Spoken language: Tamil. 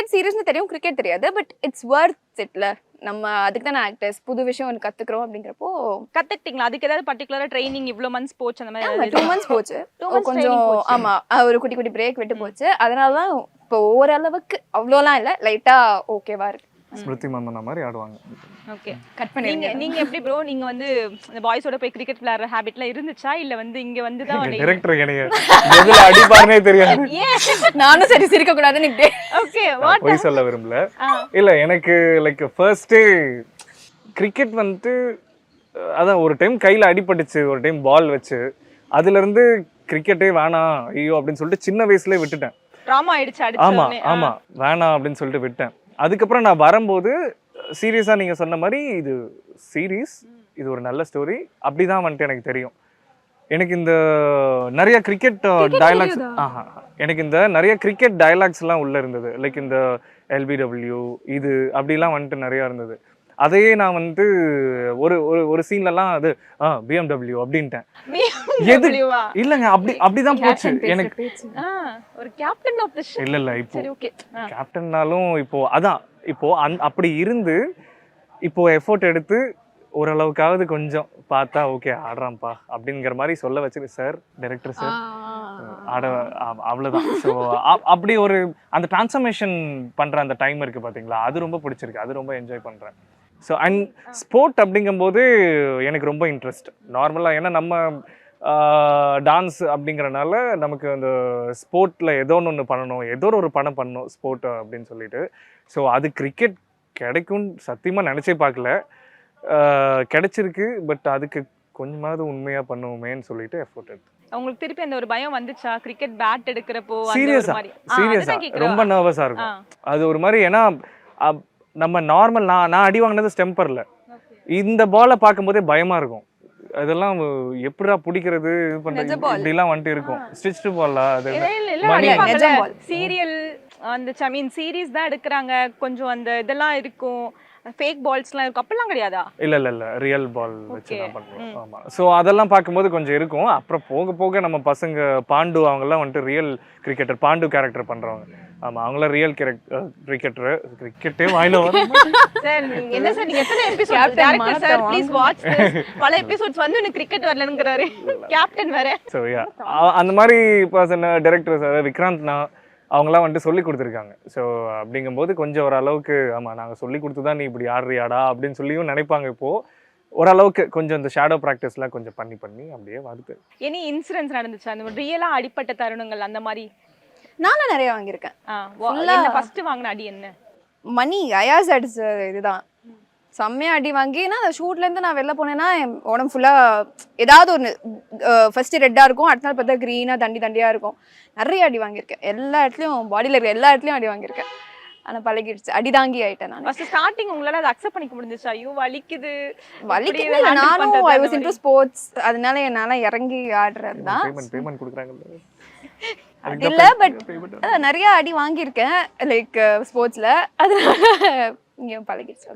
கிரிக்கெட் சீரியஸ்னு தெரியும், கிரிக்கெட் தெரியாது. பட் இட்ஸ் வர்த் இட்ல. நம்ம அதுக்கு தானே ஆக்டர்ஸ், புது விஷயம் ஒன்று கத்துக்கிறோம் அப்படிங்கிறப்போ. கத்துக்கிட்டீங்களா? அதுக்கு ஏதாவது பர்டிகுலரா ட்ரைனிங் இவ்வளவு மந்த்ஸ் போச்சு அந்த ஆமா, மாதிரி? 2 months போச்சு. கொஞ்சம் ஆமா, ஒரு குட்டி குட்டி பிரேக் விட்டு போச்சு. அதனால தான் இப்போ ஓரளவுக்கு அவ்வளோலாம் இல்லை, லைட்டா ஓகேவா இருக்கு. ஸ்மிருதி மந்தனா மாதிரி ஆடுவாங்க. ஓகே, கட் பண்ணி நீங்க எப்படி ப்ரோ? நீங்க வந்து இந்த பாய்ஸோட போய் கிரிக்கெட் விளையாடுற ஹாபிட்லாம் இருந்துச்சா, இல்ல வந்து இங்க வந்து தான் டைரக்டர் எனக்கு எதுல அடிப்பாருனே தெரியாது. நானும் சரி சிரிக்க கூடாதுன்னு. ஓகே, போய் சொல்ல விரும்பல. இல்ல, எனக்கு லைக் ஃபர்ஸ்ட் கிரிக்கெட் வந்து அதான் ஒரு டைம் கையில அடிபட்டுச்சு, ஒரு டைம் பால் வச்சு. அதுல இருந்து கிரிக்கெட்டே வேணாம் ஐயோ அப்படின்னு சொல்லிட்டு சின்ன வயசுல விட்டுட்டேன். ட்ராமா ஆயிடுச்சு ஆமா அடிச்சோனே. ஆமா, வேணாம் அப்படின்னு சொல்லிட்டு விட்டேன். அதுக்கப்புறம் நான் வரும்போது சீரியஸா நீங்க சொன்ன மாதிரி இது சீரீஸ், இது ஒரு நல்ல ஸ்டோரி அப்படிதான் வந்துட்டு எனக்கு தெரியும். எனக்கு இந்த நிறைய கிரிக்கெட் டயலாக்ஸ் எனக்கு இந்த நிறைய கிரிக்கெட் டயலாக்ஸ் எல்லாம் உள்ள இருந்தது. லைக் இந்த எல்பிடபிள்யூ இது அப்படிலாம் வந்துட்டு நிறைய இருந்தது. அதையே நான் வந்து ஒரு சீன்லலாம் அது பிஎம்டபிள்யூ அப்படின்ட்டேன். இல்லங்க, அப்படிதான் போச்சு எனக்கு. ஒரு கேப்டன் ஆஃப் தி ஷிப். இல்ல இப்போ சரி, ஓகே. கேப்டன்னாலும் இப்போ அதான் இப்போ அப்படி இருந்து இப்போ எஃபோர்ட் எடுத்து ஓரளவுக்காவது கொஞ்சம் பார்த்தா ஓகே ஆடுறான்ப்பா அப்படிங்கிற மாதிரி சொல்ல வச்சிரு சார், டைரக்டர் சார் ஆட அவ்வளவுதான். ஸோ அப்படி ஒரு அந்த டிரான்ஸ்ஃபர்மேஷன் பண்ற அந்த டைம் இருக்கு பாத்தீங்களா, அது ரொம்ப பிடிச்சிருக்கு, அது ரொம்ப என்ஜாய் பண்றேன். ஸோ அண்ட் ஸ்போர்ட் அப்படிங்கும்போது எனக்கு ரொம்ப இன்ட்ரெஸ்ட் நார்மலாக. ஏன்னா நம்ம டான்ஸ் அப்படிங்கிறனால நமக்கு அந்த ஸ்போர்ட்டில் ஏதோ ஒன்று பண்ணணும், ஏதோ ஒரு பணம் பண்ணணும் ஸ்போர்ட் அப்படின்னு சொல்லிட்டு. ஸோ அது கிரிக்கெட் கிடைக்கும்னு சத்தியமாக நினச்சே பார்க்கல. கிடைச்சிருக்கு. பட் அதுக்கு கொஞ்சமாவது உண்மையாக பண்ணுவோமேன்னு சொல்லிட்டு எஃபோர்ட் எடுத்து. உங்களுக்கு திருப்பி அந்த ஒரு பயம் வந்துச்சா கிரிக்கெட் பேட் எடுக்கிறப்போ? சீரியஸா ரொம்ப நர்வஸா இருக்கும் அது ஒரு மாதிரி. ஏன்னா நம்ம நார்மல் நான் அடி வாங்கினது ஸ்டெம்பர்ல. இந்த பாலை பார்க்கும்போதே பயமா இருக்கும். அதெல்லாம் எப்படா பிடிக்கிறது இது பண்றது இப்படிலாம் வந்துட்டு இருக்கும். ஸ்டிச்டு பால் அது சீரியல் அந்த சீரீஸ் தான் எடுக்கிறாங்க, கொஞ்சம் அந்த இதெல்லாம் இருக்கும், ஃபேக் பால்ஸ்லாம் இருக்கும், அப்பெல்லாம் கிடையாதா? இல்ல ரியல் பால் வச்சு தான் பண்ணுவோம். ஆமா, ஸோ அதெல்லாம் பார்க்கும்போது கொஞ்சம் இருக்கும். அப்புறம் போக போக நம்ம பசங்க பாண்டு அவங்கெல்லாம் வந்துட்டு ரியல் கிரிக்கெட்டர், பாண்டு கேரக்டர் பண்றவங்க. ஆமா, அவங்களாம் ரியல் கிரிக்கெட்டர். கிரிக்கெட்டே வாயில வரும். சார் என்ன சார், நீங்க எத்தனை episode director sir please watch this. பல எபிசோட்ஸ் வந்து எனக்கு கிரிக்கெட் வரலங்கறாரு, கேப்டன் வேற. சோ யா, அந்த மாதிரி பர்சன் டைரக்டர் சார் விக்ராந்த்னா அவங்களாம் வந்துட்டு சொல்லி கொடுத்துருக்காங்க. ஸோ அப்படிங்கும்போது கொஞ்சம் ஓரளவுக்கு ஆமாம் நாங்கள் சொல்லி கொடுத்து தான் நீ இப்படி ஆடுறியாடா அப்படின்னு சொல்லியும் நினைப்பாங்க. இப்போது ஓரளவுக்கு கொஞ்சம் இந்த ஷேடோ ப்ராக்டிஸ்லாம் கொஞ்சம் பண்ணி அப்படியே வருது. எனி இன்சிடென்ட்ஸ் நடந்துச்சு அந்த ரியலாக அடிப்பட்ட தருணங்கள் அந்த மாதிரி? நானும் நிறைய வாங்கியிருக்கேன். ஃபர்ஸ்ட் வாங்கின அடி என்ன? மணி அயாஸ் அடிச்ச இதுதான் செம்மையா அடி வாங்கி. நான் அந்த ஷூட்லேருந்து நான் வெளில போனேன்னா உடம்பு ஃபுல்லாக ஏதாவது ஒன்று ஃபர்ஸ்ட் ரெட்டாக இருக்கும், அடுத்த நாள் பார்த்தா க்ரீனாக தண்டியாக இருக்கும். நிறைய அடி வாங்கியிருக்கேன், எல்லா இடத்துலையும் பாடியில் இருக்கிற எல்லா இடத்துலையும் அடி வாங்கியிருக்கேன். ஆனால் பழகிடுச்சு, அடி தாங்கி ஆயிட்டேன் நான். ஃபர்ஸ்ட் ஸ்டார்டிங் உங்களால் அதை அக்செப்ட் பண்ணிக்க முடிஞ்சிச்சா? ஐயோ வலிக்குது நானும் ஐ வாஸ் இன்டு ஸ்போர்ட்ஸ், அதனால என்னால் இறங்கி ஆடுறது தான். பேமெண்ட் கொடுக்குறாங்க இல்ல, பட் நிறைய அடி வாங்கியிருக்கேன் லைக் ஸ்போர்ட்ஸ்ல, அதனால இங்கே பழகிடுச்சு.